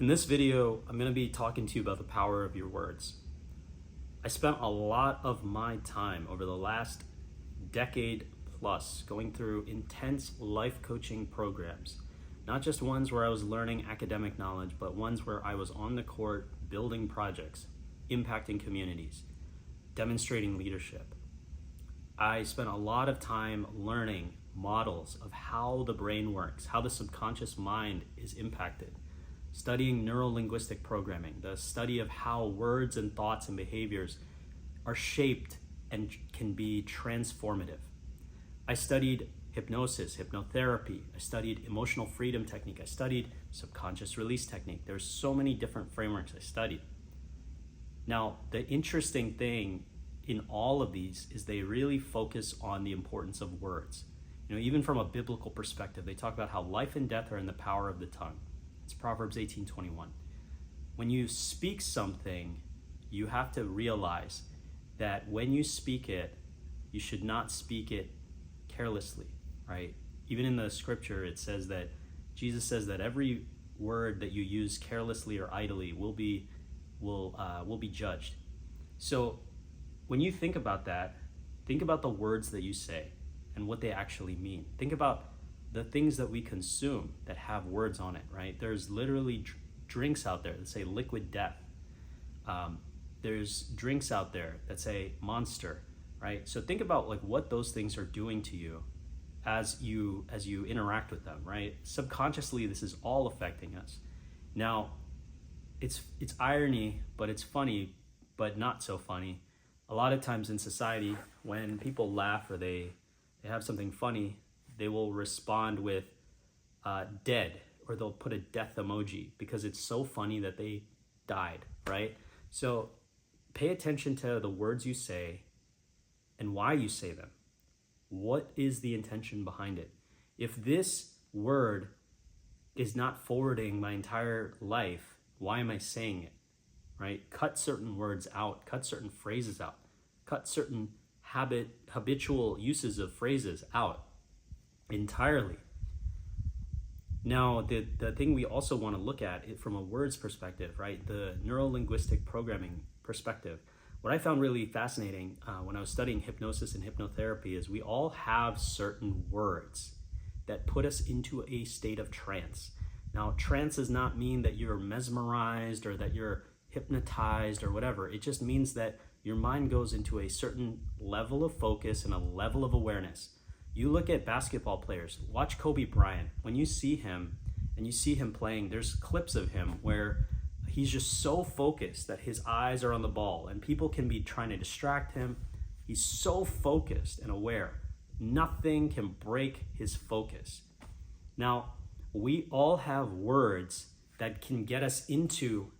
In this video, I'm going to be talking to you about the power of your words. I spent a lot of my time over the last decade plus going through intense life coaching programs, not just ones where I was learning academic knowledge, but ones where I was on the court building projects, impacting communities, demonstrating leadership. I spent a lot of time learning models of how the brain works, how the subconscious mind is impacted, studying neuro-linguistic programming, the study of how words and thoughts and behaviors are shaped and can be transformative. I studied hypnosis, hypnotherapy. I studied emotional freedom technique. I studied subconscious release technique. There's so many different frameworks I studied. Now, the interesting thing in all of these is they really focus on the importance of words. Even from a biblical perspective, they talk about how life and death are in the power of the tongue. It's Proverbs 18:21. When you speak something, you have to realize that when you speak it, you should not speak it carelessly, right? Even in the scripture, it says that Jesus says that every word that you use carelessly or idly will be judged. So when you think about that, think about the words that you say and what they actually mean. Think about the things that we consume that have words on it, right? There's literally drinks out there that say liquid death. There's drinks out there that say monster, right? So think about like what those things are doing to you as you interact with them, right? Subconsciously, this is all affecting us. Now, it's irony, but it's funny, but not so funny. A lot of times in society, when people laugh or they have something funny, they will respond with dead, or they'll put a death emoji because it's so funny that they died, right? So pay attention to the words you say and why you say them. What is the intention behind it? If this word is not forwarding my entire life, why am I saying it, right? Cut certain words out, cut certain phrases out, cut certain habitual uses of phrases out entirely. Now, the thing we also want to look at it from a words perspective, right? The neuro-linguistic programming perspective. What I found really fascinating when I was studying hypnosis and hypnotherapy is we all have certain words that put us into a state of trance. Now, trance does not mean that you're mesmerized or that you're hypnotized or whatever. It just means that your mind goes into a certain level of focus and a level of awareness. You look at basketball players, watch Kobe Bryant. When you see him and you see him playing, there's clips of him where he's just so focused that his eyes are on the ball and people can be trying to distract him. He's so focused and aware. Nothing can break his focus. Now, we all have words that can get us into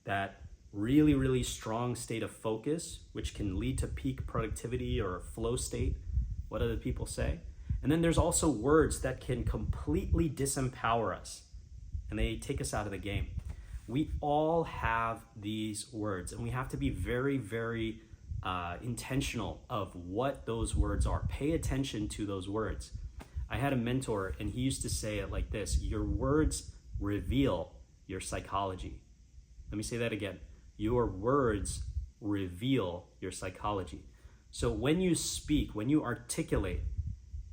that really, really strong state of focus, which can lead to peak productivity or a flow state, what other people say. And then there's also words that can completely disempower us and they take us out of the game. We all have these words and we have to be very, very intentional of what those words are. Pay attention to those words. I had a mentor and he used to say it like this: your words reveal your psychology. Let me say that again. Your words reveal your psychology. So when you speak, when you articulate,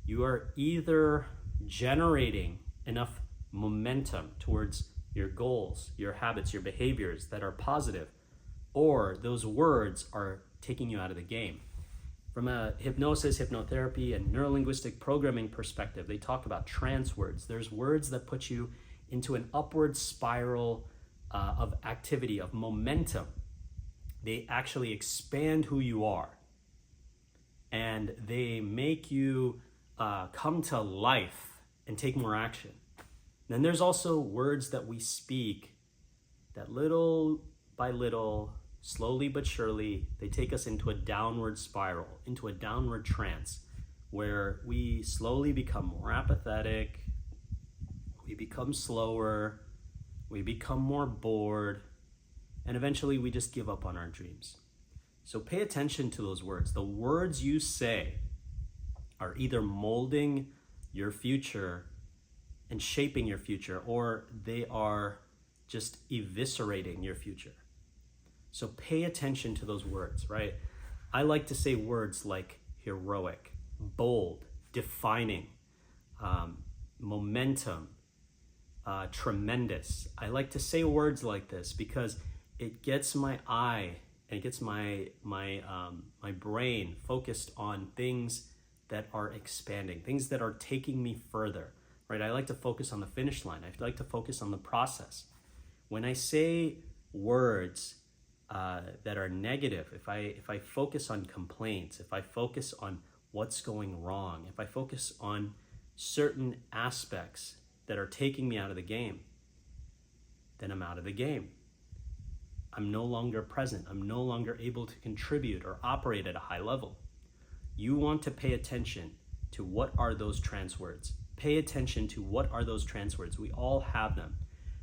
you are either generating enough momentum towards your goals, your habits, your behaviors that are positive, or those words are taking you out of the game. From a hypnosis, hypnotherapy, and neuro-linguistic programming perspective, they talk about trance words. There's words that put you into an upward spiral of activity, of momentum. They actually expand who you are and they make you come to life and take more action. Then there's also words that we speak that little by little, slowly but surely, they take us into a downward spiral, into a downward trance where we slowly become more apathetic, we become slower, we become more bored, and eventually we just give up on our dreams. So pay attention to those words. The words you say are either molding your future and shaping your future, or they are just eviscerating your future. So pay attention to those words, right? I like to say words like heroic, bold, defining, momentum, tremendous. I like to say words like this because it gets my eye and it gets my brain focused on things that are expanding, things that are taking me further, right? I like to focus on the finish line. I like to focus on the process. When I say words that are negative, if I focus on complaints, if I focus on what's going wrong, if I focus on certain aspects that are taking me out of the game, then I'm out of the game. I'm no longer present. I'm no longer able to contribute or operate at a high level. You want to pay attention to what are those trance words. Pay attention to what are those trance words. We all have them.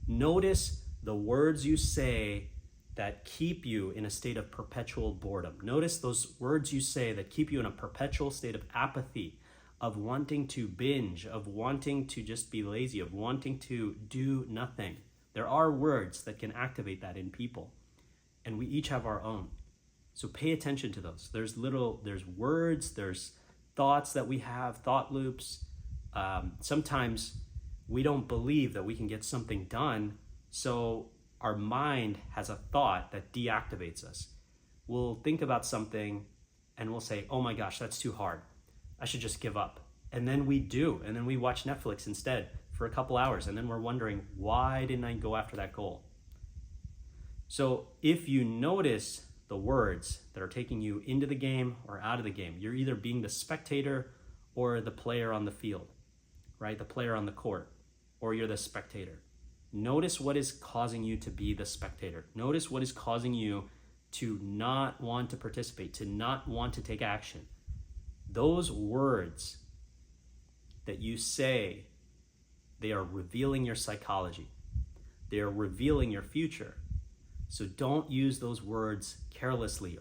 Notice the words you say that keep you in a state of perpetual boredom. Notice those words you say that keep you in a perpetual state of apathy, of wanting to binge, of wanting to just be lazy, of wanting to do nothing. There are words that can activate that in people, and we each have our own. So pay attention to those. There's words, there's thoughts that we have, thought loops. Sometimes we don't believe that we can get something done, so our mind has a thought that deactivates us. We'll think about something and we'll say, oh my gosh, that's too hard. I should just give up. And then we do. And then we watch Netflix instead for a couple hours. And then we're wondering, why didn't I go after that goal? So if you notice the words that are taking you into the game or out of the game, you're either being the spectator or the player on the field, right? The player on the court, or you're the spectator. Notice what is causing you to be the spectator. Notice what is causing you to not want to participate, to not want to take action. Those words that you say, they are revealing your psychology. They are revealing your future. So don't use those words carelessly